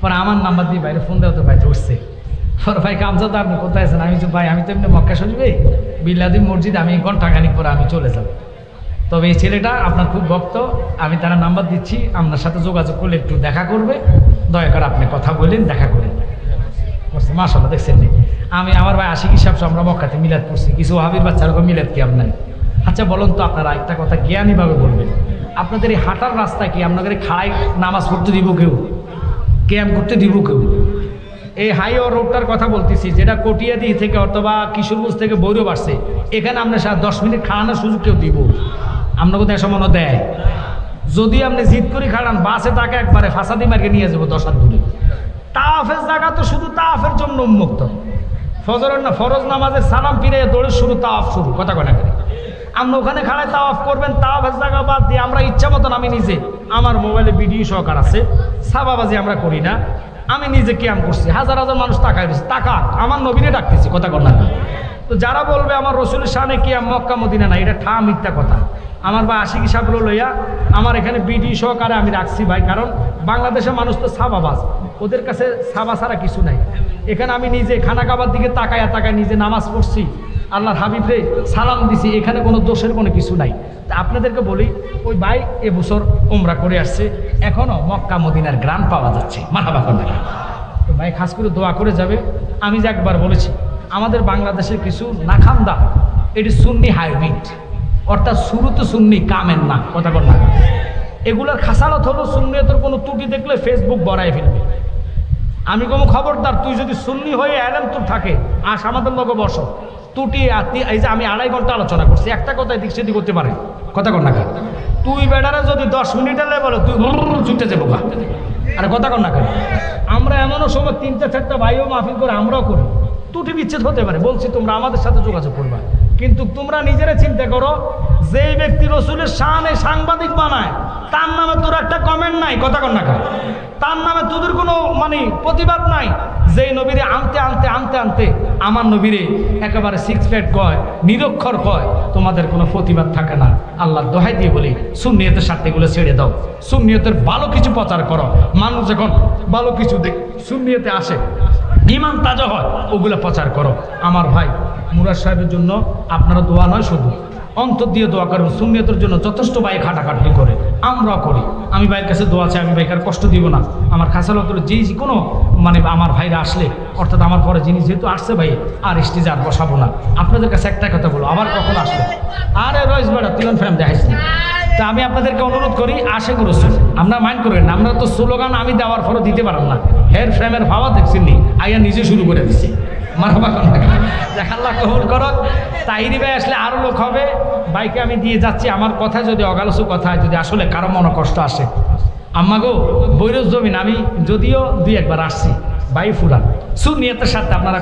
পরে আমার নাম্বার দিয়ে বাইরে ফোন দেওয়া তো ভাই ধরছে। পরে ভাই কামজাদ আপনি কোথায় আছেন? আমি তো ভাই আমি তো এমনি মক্কা শরীফে বিল্লাদিন মসজিদ, আমি ঘন্টাখানিক পরে আমি চলে যাব। তবে এই ছেলেটা আপনার খুব ভক্ত, আমি তার নাম্বার দিচ্ছি, আপনার সাথে যোগাযোগ করলে একটু দেখা করবে, দয়া করে আপনি কথা বলেন, দেখা করেন। মাশাআল্লাহ দেখছেন আমি আমার ভাই আশিক হিসাব আমরা মক্কাতে মিলাদ পড়ছি, কিছু ওয়াহাবীর বাচ্চার মিলাদ কি আপনার। আচ্ছা বলুন তো আপনারা একটা কথা জ্ঞানীভাবে বলবেন, আপনাদের এই হাঁটার রাস্তা কি আপনাদের খাড়াই নামাজ পড়তে দিব কেউ? ক্যাম্প করতে দিব কেউ? এই হাইওয়ে রোডটার কথা বলতেছি, যেটা কটিয়াদি থেকে অথবা কিশোরগঞ্জ থেকে বৈরব আসছে, এখানে আপনার 10 মিনিট খাড়ানোর সুযোগ কেউ দিব? আপনাকে দেশ মনে দেয়? যদি আপনি জিদ করে খাড়ান, বাসে তাকে একবারে ফাঁসাদি মার্কে নিয়ে যাবো 10 হাত দূরে। তাওয়াফের জায়গা তো শুধু তাওয়াফের জন্য উন্মুক্ত। ফজরের না ফরজ নামাজের সালাম ফিরে দৌড়ে শুরু, তাওয়াফ শুরু, কথা কয় না করে। আপনি ওখানে খাড়ায় তাওয়াফ করবেন, তাওয়াফের জায়গা বাদ দিয়ে আমরা ইচ্ছা মতন, আমি নিজে আমার মোবাইলে ভিডিও সহকার আছে, সাবাবাজি আমরা করি না, আমি নিজে ক্যাম্প করছি, হাজার হাজার মানুষ তাকায় দিচ্ছি, তাকা আমার নবীনে ডাকতেছি, কথা কর না। তো যারা বলবে আমার রসুলের শানে কিয়াম মক্কা মদিনা না, এটা ঠা মিথ্যা কথা। আমার ভাই আশিক হিসাবগুলো লইয়া আমার এখানে বিডি সহকারে আমি রাখছি ভাই, কারণ বাংলাদেশের মানুষ তো সাবাবাজ, ওদের কাছে সাবা ছাড়া কিছু নাই। এখানে আমি নিজে খানা খাবার দিকে তাকায় নিজে নামাজ পড়ছি, আল্লাহর হাবিবরে সালাম দিছি, এখানে কোনো দোষের কোনো কিছু নাই। তা আপনাদেরকে বলি, ওই ভাই এবছর উমরা করে আসছে, এখনও মক্কা মদিনার গ্রাম পাওয়া যাচ্ছে, মারহাবা করেন। তো ভাই খাস করে দোয়া করে যাবে। আমি যে একবার বলেছি, আমাদের বাংলাদেশের কিছু নাখান্দা, এটি সুন্নি হাইব্রিড, অর্থাৎ শুরু তো সুন্নি কামেন না, কথা বল না। এগুলোর খাসালত হলো সুন্নিয়তের কোনো ত্রুটি দেখলে ফেসবুক বড়াই ফেলবে। আমি কোনো খবরদার, তুই যদি সুন্নি হয়ে এলেন তোর থাকে, আস আমাদের লোক বসো, ত্রুটি এই যে আমি 2.5 ঘন্টা আলোচনা করছি, একটা কথায় দিক সেদিক করতে পারে, কথা কর না। তুই বেড়ারে যদি 10 মিনিটের লেভেলে তুই ছুটে যাবো, আরে কথা কর না। আমরা এমনও সময় 3-4টা ভাইও মাহফিল করে আমরাও করি, ত্রুটি বিচ্ছেদ হতে পারে, বলছি তোমরা আমাদের সাথে যোগাযোগ করবা। কিন্তু তোমরা নিজেরা চিন্তা করো, যেই ব্যক্তি রসুলের শানে সাংবাদিক বানায়, তার নামে তোর একটা কমেন্ট নাই, কথা কর না। তার নামে তোদের কোনো প্রতিবাদ নাই। যেই নবীরে আনতে আমার নবীরে একেবারে 6 প্যাট কয়, নিরক্ষর কয়, তোমাদের কোনো প্রতিবাদ থাকে না। আল্লাহর দোহাই দিয়ে বলি, সুন্নিয়তের সাথে এগুলো ছেড়ে দাও, সুন্নিয়তের ভালো কিছু প্রচার করো। মানুষ যখন ভালো কিছু সুন্নিয়তে আসে, ইমান তাজা হয়, ওগুলো প্রচার করো। আমার ভাই মুরাদ সাহেবের জন্য আপনারা দোয়া নয়, শুধু অন্তর দিয়ে দোয়া করবেন। সুন্নিয়তের জন্য যথেষ্ট ভাই খাটাখাটি করে, আমরাও করি। আমি ভাইয়ের কাছে দোয়া চাই, আমি ভাইকার কষ্ট দিব না। আমার খাসালতের যেই কোনো আমার ভাইরা আসলে, অর্থাৎ আমার পরে যিনি যেহেতু আসছে ভাই, আর স্টেজে আর বসাবো না। আপনাদের কাছে একটা কথা বলো, আবার কখন আসলে আরে রয়েস বেড়া তিলন ফ্রেম দেখাইছি। তা আমি আপনাদেরকে অনুরোধ করি, আশে করছি আমরা মাইন্ড করবেন না। আমরা তো স্লোগান আমি দেওয়ার পরও দিতে পারলাম না, হেয়ার ফ্রেমের ভাবা দেখছেন নি, আইয়া নিজে শুরু করে দিচ্ছি। মারহাবা করেন, আল্লাহ কবুল করক। তাহিরি ভাই আসলে আরও লোক হবে, বাইকে আমি দিয়ে যাচ্ছি। আমার কথা যদি অগালসু কথা, যদি আসলে কারো মনে কষ্ট আসে, আম্মা গো বৈরজ জমিন, আমি যদিও 2-1 বার আসছি, বাই ফুরান সুন্নিয়তের সাথে আপনারা